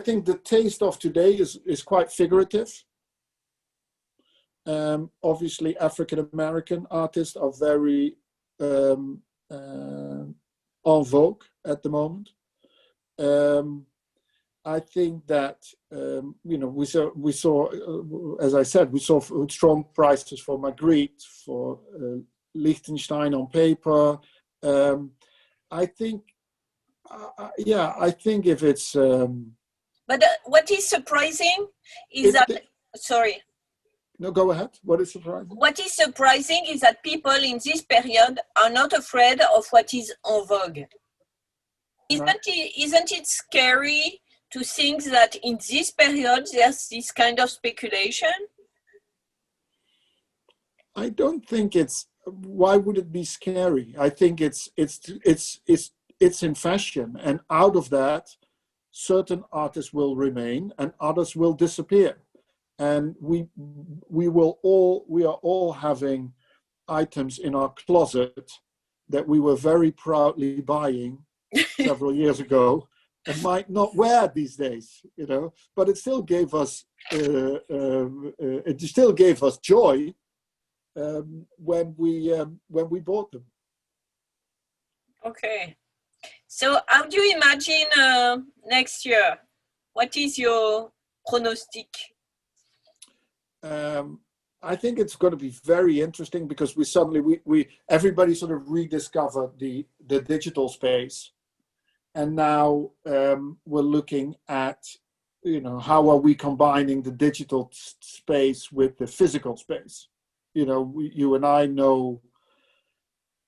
think the taste of today is quite figurative. Obviously, African American artists are very en vogue at the moment. I think that we saw, as I said, we saw strong prices for Magritte, for Liechtenstein on paper. I think, I think if it's. But what is surprising is sorry. No, go ahead. What is surprising? What is surprising is that people in this period are not afraid of what is en vogue. Isn't it scary to think that in this period there's this kind of speculation? I don't think it's. Why would it be scary? I think it's in fashion, and out of that, certain artists will remain and others will disappear. And we are all having items in our closet that we were very proudly buying several years ago and might not wear these days, but it still gave us joy when we bought them. Okay, so how do you imagine next year? What is your pronostic? I think it's going to be very interesting because everybody sort of rediscovered the digital space, and now we're looking at how are we combining the digital space with the physical space. You and I know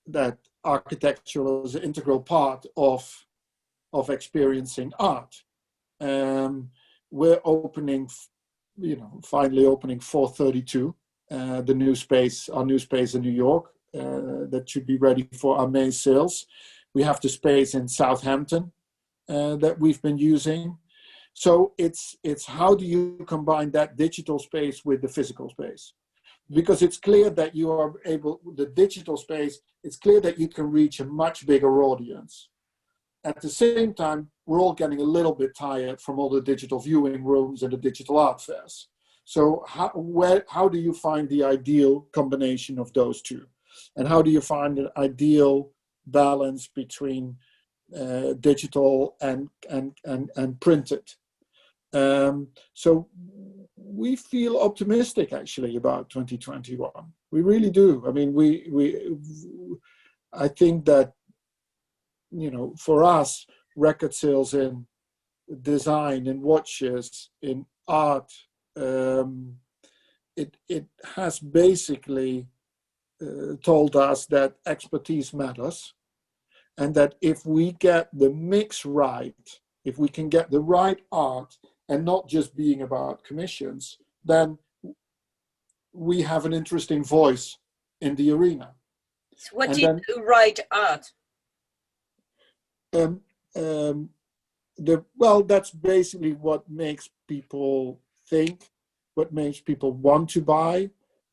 that architecture is an integral part of experiencing art. We're opening. Finally opening 432, the new space, our new space in New York, that should be ready for our May sales. We have the space in Southampton that we've been using. So it's how do you combine that digital space with the physical space? Because it's clear that you are able, the digital space, it's clear that you can reach a much bigger audience. At the same time, we're all getting a little bit tired from all the digital viewing rooms and the digital art fairs. So how do you find the ideal combination of those two? And how do you find an ideal balance between digital and printed? So we feel optimistic actually about 2021. We really do. I mean, I think that, for us, record sales in design, in watches, in art, it has basically told us that expertise matters, and that if we get the mix right, if we can get the right art and not just being about commissions, then we have an interesting voice in the arena. So what is the right art? That's basically what makes people think, what makes people want to buy,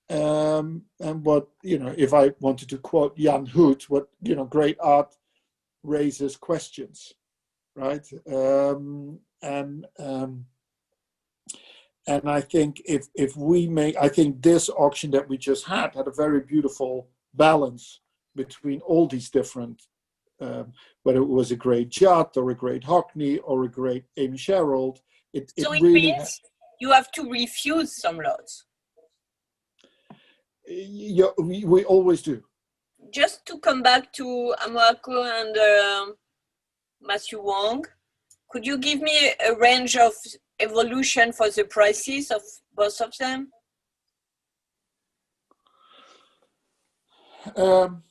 and what, if I wanted to quote Jan Hoot, what, great art raises questions, right? And I think I think this auction that we just had a very beautiful balance between all these different, whether it was a great Judd or a great Hockney or a great Amy Sherald. It really means you have to refuse some lots. Yeah, we always do. Just to come back to Hamou-huet and Matthew Wong, could you give me a range of evolution for the prices of both of them? Look,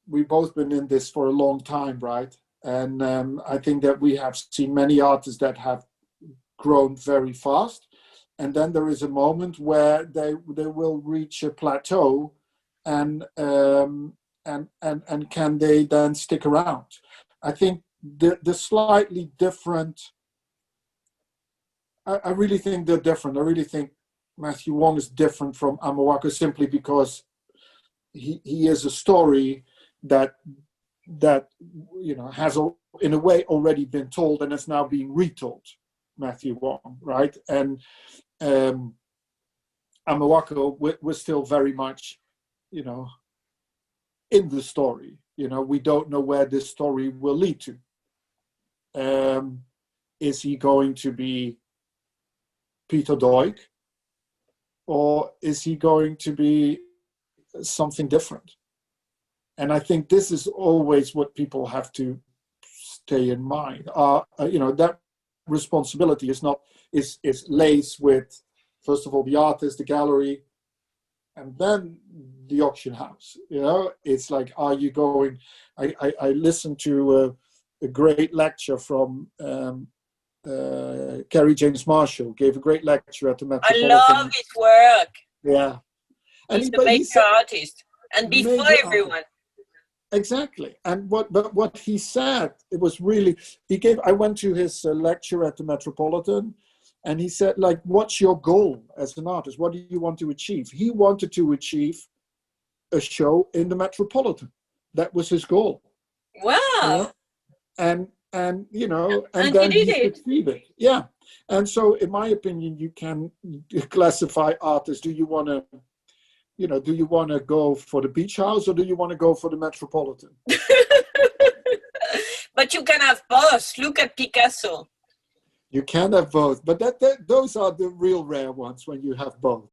we've both been in this for a long time, right? And I think that we have seen many artists that have grown very fast, and then there is a moment where they will reach a plateau, and can they then stick around? I think the slightly different. I really think they're different. I really think Matthew Wong is different from Hamou-huet simply because he is a story that has in a way already been told, and it's now being retold, Matthew Wong, right? And Amawako, we're still very much, in the story. We don't know where this story will lead to. Is he going to be Peter Doig, or is he going to be something different? And I think this is always what people have to stay in mind. That responsibility is laced with, first of all, the artist, the gallery, and then the auction house. It's like, are you going? I listened to a great lecture from Kerry James Marshall. Gave a great lecture at the Metropolitan. I love his work. Yeah, and he's a major artist, and before everyone. Artist. Exactly. And what he said, it was really, I went to his lecture at the Metropolitan, and he said, like, what's your goal as an artist? What do you want to achieve? He wanted to achieve a show in the Metropolitan. That was his goal. Wow. And then he succeeded. Yeah. And so, in my opinion, you can classify artists. Do you want to go for the beach house, or do you want to go for the Metropolitan? But you can have both. Look at Picasso. You can have both, but those are the real rare ones when you have both.